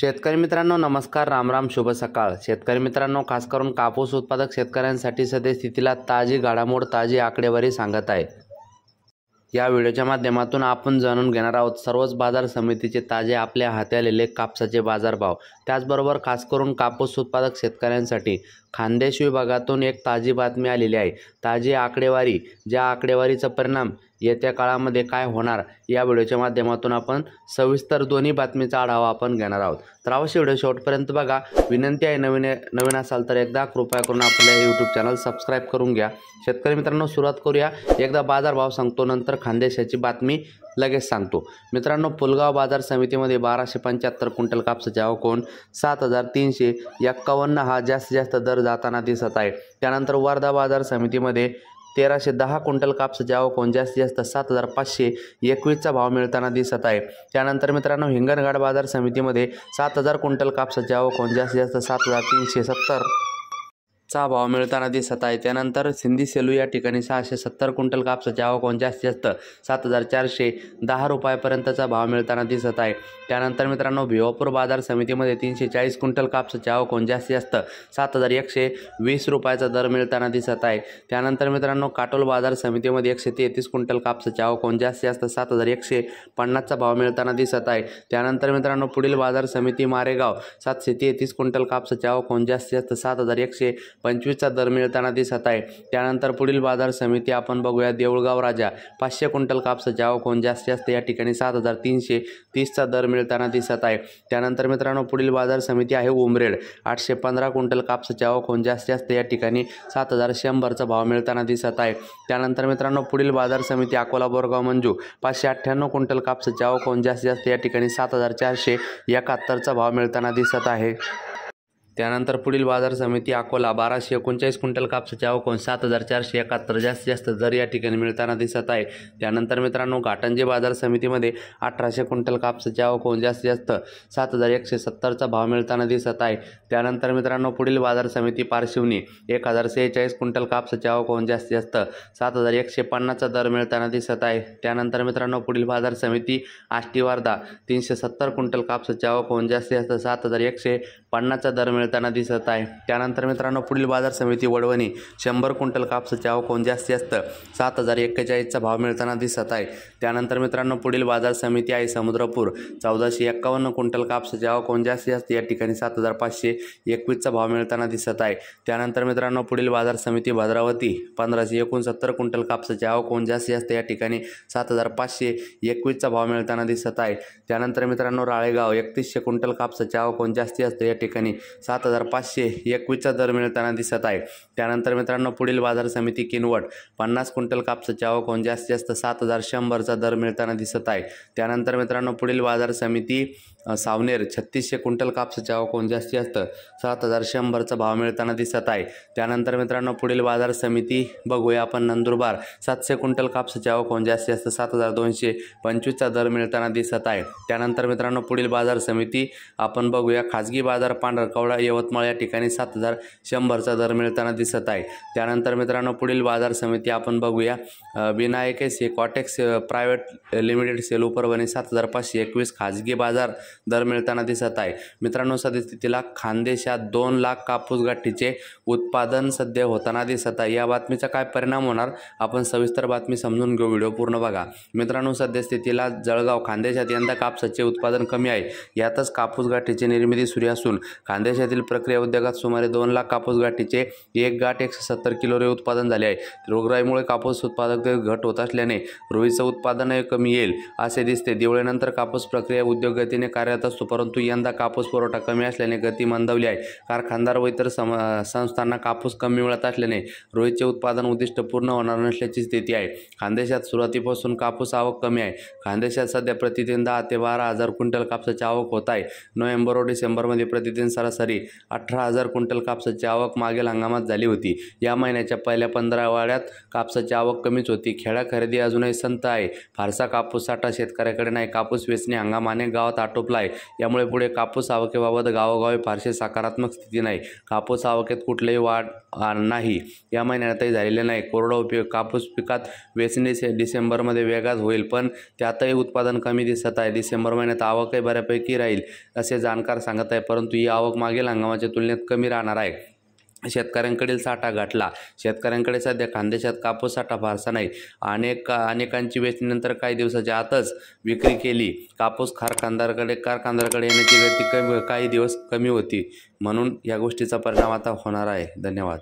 शेतकरी मित्रांनो नमस्कार, राम शुभ सकाळ। शेतकरी मित्रांनो, खास करून कापूस उत्पादक शेतकऱ्यांसाठी सद्यस्थितीला ताजी घडामोड, ताजी आकडेवारी सांगत आहे। या व्हिडिओच्या माध्यमातून आपण जाणून घेणार आहोत सर्वच बाजार समितीचे ताजे आपल्या हाती आलेले कापसाचे बाजारभाव। त्याचबरोबर खास करून कापूस उत्पादक शेतकऱ्यांसाठी खान्देश विभागातून एक ताजी बातमी आलेली आहे। ताजी आकडेवारी, ज्या आकडेवारीचा परिणाम येत्या काळामध्ये काय होणार या व्हिडिओच्या माध्यमातून आपण सविस्तर दोन्ही बातमीचा आढावा आपण घेणार आहोत। तर अवश्य व्हिडिओ शेवटपर्यंत बघा। विनंती आहे, नवीन असाल तर एकदा कृपया करून आपल्या YouTube चॅनल सबस्क्राईब करून घ्या। शेतकरी मित्रांनो, सुरुवात करूया। एकदा बाजारभाव सांगतो, नंतर खानदेशाची बातमी लगेच सांगतो। मित्रांनो, पुलगाव बाजार समितीमध्ये 1275 क्विंटल कापसाची आवक होऊन 7351 हा जास्तीत जास्त दर जाताना दिसत आहे। त्यानंतर वर्धा बाजार समितीमध्ये 1310 क्विंटल कापसाची आवक होऊन जास्तीत जास्त 7521चा भाव मिळताना दिसत आहे। त्यानंतर मित्रांनो, हिंगणघाट बाजार समितीमध्ये 7000 क्विंटल कापसाची आवक होऊन जास्तीत जास्त 7370 चा भाव मिळताना दिसत आहे। त्यानंतर सिंधी सेलू या ठिकाणी 670 क्विंटल कापसाची आवक होऊन जास्तीत जास्त 7410 रुपयापर्यंतचा भाव मिळताना दिसत आहे। त्यानंतर मित्रांनो, भिवापूर बाजार समितीमध्ये 340 क्विंटल कापसाची आवक होऊन जास्तीत जास्त 7120 रुपयाचा दर मिळताना दिसत आहे। त्यानंतर मित्रांनो, काटोल बाजार समितीमध्ये 133 क्विंटल कापसाची आवक होऊन जास्तीत जास्त 7150चा भाव मिळताना दिसत आहे। त्यानंतर मित्रांनो, पुढील बाजार समिती मारेगाव 733 क्विंटल कापसाची आवक होऊन जास्तीत जास्त 7125चा दर मिळताना दिसत आहे। त्यानंतर पुढील बाजार समिती आपण बघूया देऊळगाव राजा 500 क्विंटल कापसाची आवक होऊन जास्तीत जास्त या ठिकाणी 7330चा दर मिळताना दिसत आहे। त्यानंतर मित्रांनो, पुढील बाजार समिती आहे उमरेड 815 क्विंटल कापसाची आवक होऊन जास्तीत जास्त या ठिकाणी 7100चा भाव मिळताना दिसत आहे। त्यानंतर मित्रांनो, पुढील बाजार समिती अकोला बोरगाव मंजू 598 क्विंटल कापसाची आवक होऊन जास्तीत जास्त या ठिकाणी 7471चा भाव मिळताना दिसत आहे। त्यानंतर पुढील बाजार समिती अकोला 1239 क्विंटल कापसाची आवक होऊन 7471 जास्तीत जास्त दर या ठिकाणी मिळताना दिसत आहे। त्यानंतर मित्रांनो, घाटंजी बाजार समितीमध्ये 1800 क्विंटल कापसाची आवक होऊन जास्तीत जास्त 7170चा भाव मिळताना दिसत आहे। त्यानंतर मित्रांनो, पुढील बाजार समिती पारशिवनी 1046 क्विंटल कापसाची आवक होऊन जास्तीत जास्त 7150चा दर मिळताना दिसत आहे। त्यानंतर मित्रांनो, पुढील बाजार समिती आष्टी वार्धा 370 क्विंटल कापसाची आवक होऊन जास्तीत जास्त 7150चा दर मिळताना दिसत आहे। त्यानंतर मित्रांनो, पुढील बाजार समिती वडवणी 100 क्विंटल कापसाची आवक होऊन जास्तीत जास्त 7041चा भाव मिळताना दिसत आहे। त्यानंतर मित्रांनो, पुढील बाजार समिती आहे समुद्रपूर 1451 क्विंटल कापसाची आवक होऊन जास्तीत जास्त या ठिकाणी 7521चा भाव मिळताना दिसत आहे। त्यानंतर मित्रांनो, पुढील बाजार समिती भद्रावती 1569 क्विंटल कापसाची आवक होऊन जास्तीत जास्त या ठिकाणी 7521चा भाव मिळताना दिसत आहे। त्यानंतर मित्रांनो, राळेगाव 3100 क्विंटल कापसाची आवक होऊन जास्तीत जास्त या ठिकाणी 7521चा दर मिळताना दिसत आहे। त्यानंतर मित्रांनो, पुढील बाजार समिती किनवट 50 क्विंटल कापसाची आवक होऊन जास्तीत जास्त 7100चा दर मिळताना दिसत आहे। त्यानंतर मित्रांनो, पुढील बाजार समिती सावनेर 3600 क्विंटल कापसाची आवक होऊन जास्तीत जास्त 7100चा भाव मिळताना दिसत आहे। त्यानंतर मित्रांनो, पुढील बाजार समिती बघूया आपण नंदुरबार 700 क्विंटल कापसाची आवक होऊन जास्तीत जास्त 7225चा दर मिळताना दिसत आहे। त्यानंतर मित्रांनो, पुढील बाजार समिती आपण बघूया खाजगी बाजार पांढरकवडा यवतमाळ या ठिकाणी 7100चा दर मिळताना दिसत आहे। त्यानंतर मित्रांनो, पुढील बाजार समिती आपण बघूया Vinayak cortex private limited Selu Parbhani 7521 खाजगी बाजार दर मिळताना दिसत आहे। मित्रांनो, सद्यस्थितीला खानदेशात 2 लाख कापूस गाठीचे उत्पादन सध्या होताना दिसत आहे। या बातमीचा काय परिणाम होणार आपण सविस्तर बातमी समजून घेऊ, व्हिडिओ पूर्ण बघा। मित्रांनो, सद्यस्थितीला जळगाव खानदेशात यंदा कापसाचे उत्पादन कमी आहे। यातच कापूस गाठीची निर्मिती सुरू असून खानदेशातील प्रक्रिया उद्योगात सुमारे 2 लाख कापूस गाठीचे एक गाठ 170 किलो उत्पादन झाले आहे। रोगराईमुळे कापूस उत्पादकतेत घट होत असल्याने रुईचं उत्पादनही कमी येईल असे दिसते। दिवाळीनंतर कापूस प्रक्रिया उद्योग गतीने कार्यरत असतो, परंतु यंदा कापूस पुरवठा कमी असल्याने गती मंदावली आहे। कारखानदार व इतर संस्थांना कापूस कमी मिळत असल्याने रुईचे उत्पादन उद्दिष्ट पूर्ण होणार नसल्याची स्थिती आहे। खानदेशात सुरुवातीपासून कापूस आवक कमी आहे। खानदेशात सध्या प्रतिदिन 10 ते 12 हजार क्विंटल कापसाची आवक होत आहे। नोव्हेंबर व डिसेंबरमध्ये प्रतिदिन सरासरी नाही. 18,000 क्विंटल कापसाची आवक मागील हंगामात झाली होती. या महिन्याच्या पहिल्या 15 आठवड्यात कापसाची आवक कमीच होती. खेळा खरेदी अजूनही संत आहे. फारसा कापूस साठा शेतकऱ्याकडे नाही. कापूस वेचणी हंगाम अनेक गावात आटोपला आहे. यामुळे पुढे कापूस आवकेबाबत गावोगावी फारशी सकारात्मक स्थिती नाही. कापूस आवकेत कुठलीही वाढ नाही. या महिन्यातही झालेले नाही. कोरडा कापूस पिकात वेचणी डिसेंबरमध्ये वेगात होईल, पण त्यातही उत्पादन कमी दिसत आहे. डिसेंबर महिन्यात आवकही बऱ्यापैकी राहील असे जाणकार सांगत आहे, परंतु ही आवक मागील हंगामाच्या तुलनेत कमी राहणार आहे. शेतकऱ्यांकडील साठा गाठला. शेतकऱ्यांकडे सध्या खानदेशात कापूस साठा फारसा नाही. अनेकांची वेचणीनंतर काही दिवसाच्या आतच विक्री केली. कापूस कारखानदाराकडे येण्याची गती काही दिवस कमी होती, म्हणून या गोष्टीचा परिणाम आता होणार आहे. धन्यवाद.